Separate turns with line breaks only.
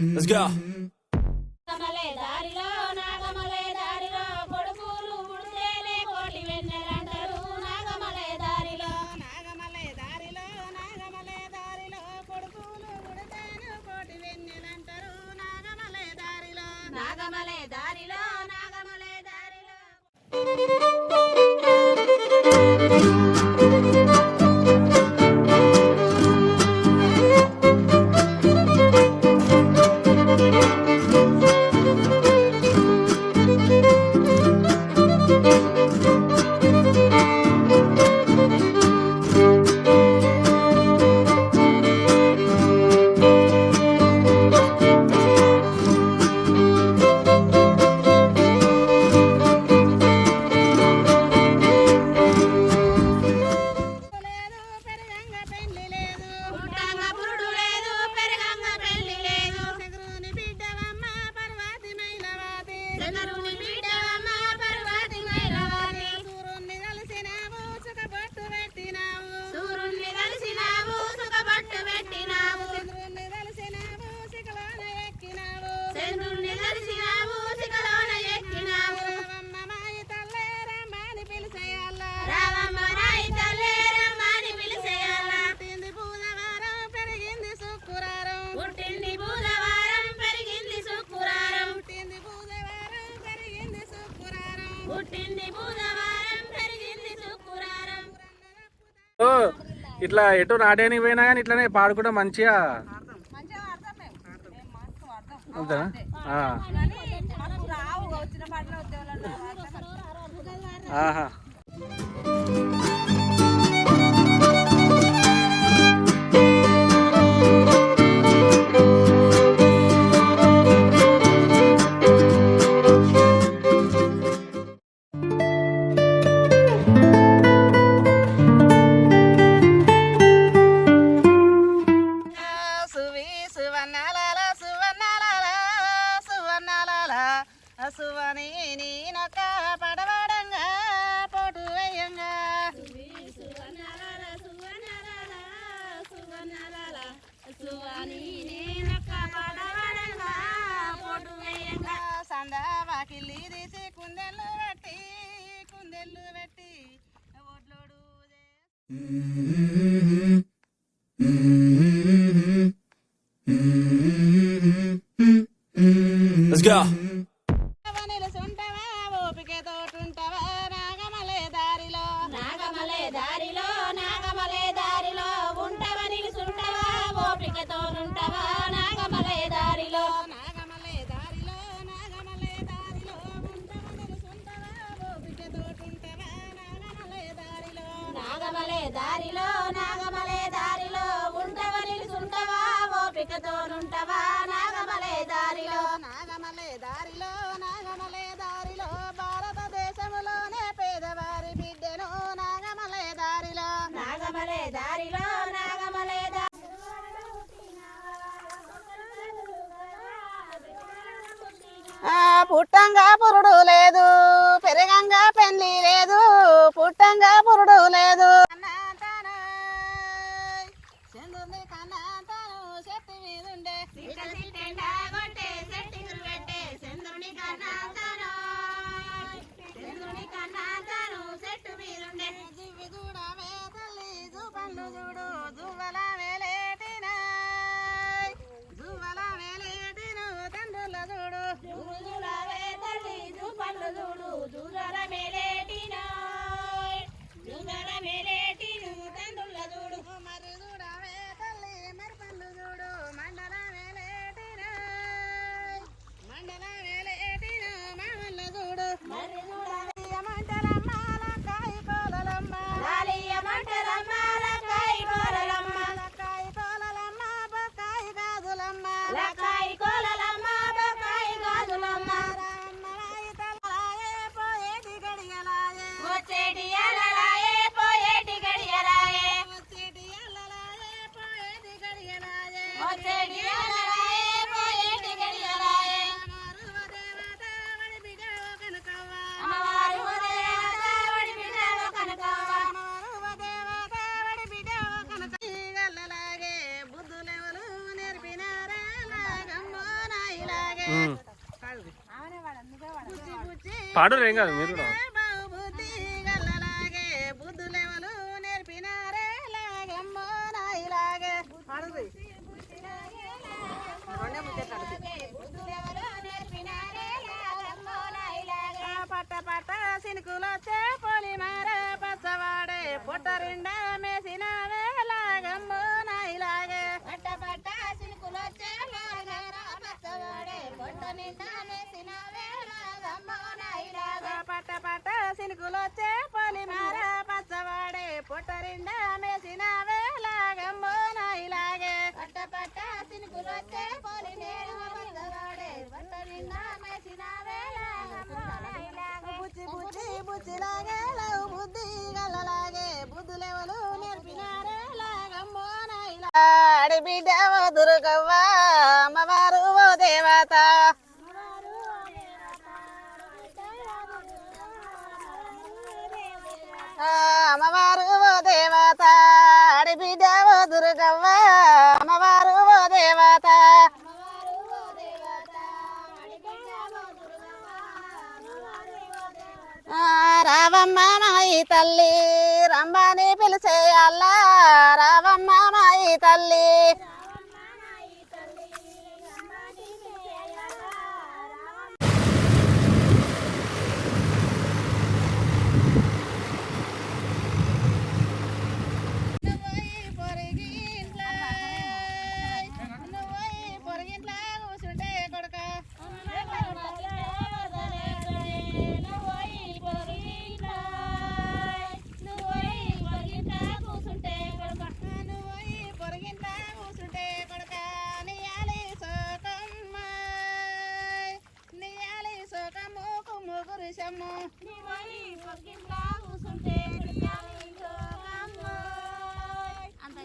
Let's go.
నాగమలే దారిలో నాగమలే దారిలో
ఇట్లా ఎటు నాటేని పోయినా కానీ ఇట్లానే పాడుకుంటా మంచిగా అంతేనా? ఆహా
సువని నీనక పడవడంగా పోటు వేయంగా సందావాకిల్లి తీసి కుందెళ్ళు పెట్టి ఒడ్లోడు
Let's go.
నాగమలే దారిలో ఉంటవా నిలుసుంటవా ఓపికతోనుంటవా నాగమలే దారిలో భారతదేశములోనే పేదవారి బిడ్డను నాగమలే దారిలో పుట్టంగా పురుడు లేదు పెరగంగా పెళ్లి లేదు పుట్టంగా పురుడు లేదు చంద్రుని కన్నా తాను చెట్టు మీద ఉండే చంద్రుని కన్నా తాను చెట్టు మీద ఉండే జివ్వి చూడవే తల్లి జూపండు చూడు జువ్వల వేలేటిన తండ్రుల చూడు చూడవే తల్లి జూపండు చూడు జువ్వల వేలేటిన
పాడు ఏం కాదు మీరు కూడా
బుద్ధి గల్లలాగే బుద్ధులెవలు నేర్పినారే లాగమ్మో నాయిలాగే పట్ట పట్ట సినుకులొచ్చే పొలి మార పచ్చవాడే పొట్టరిండా మేసినావే లాగమ్మో నాయిలాగే పట్ట పట్ట సినుకులొచ్చే పచ్చవాడే పొట్ట నిండా మేసినావే లాగమ్మో నాయిలాగే పట్ట పట్ట సినుకులొచ్చే పొలి మార పచ్చవాడే పొట్టరిండా మేసినావే లాగమ్మో నాయిలాగే పట్ట పట్ట సినుకులొచ్చే పొలి నేడు పచ్చవాడే పొట్ట నిండా మేసినావే లాగమ్మో నాయిలాగే బుచ్చి బుచ్చి బుచ్చిలాగే లవ్ బుద్ధి గల్లలాగే బుద్ధులెవలు నేర్పినారే లాగమ్మో నాయిలాగే ఆడి బిడ్డ ఓ దుర్గవ్వ అమ్మవారు ఓ దేవత అమ్మవారు ఓ దేవత ఆడి బిడ్డ ఓ దుర్గవ్వ అమ్మవారు ఓ దేవత రావమ్మ మాయి తల్లి రంబాని పిలిచేయాలా రావమ్మ మాయి తల్లి అంత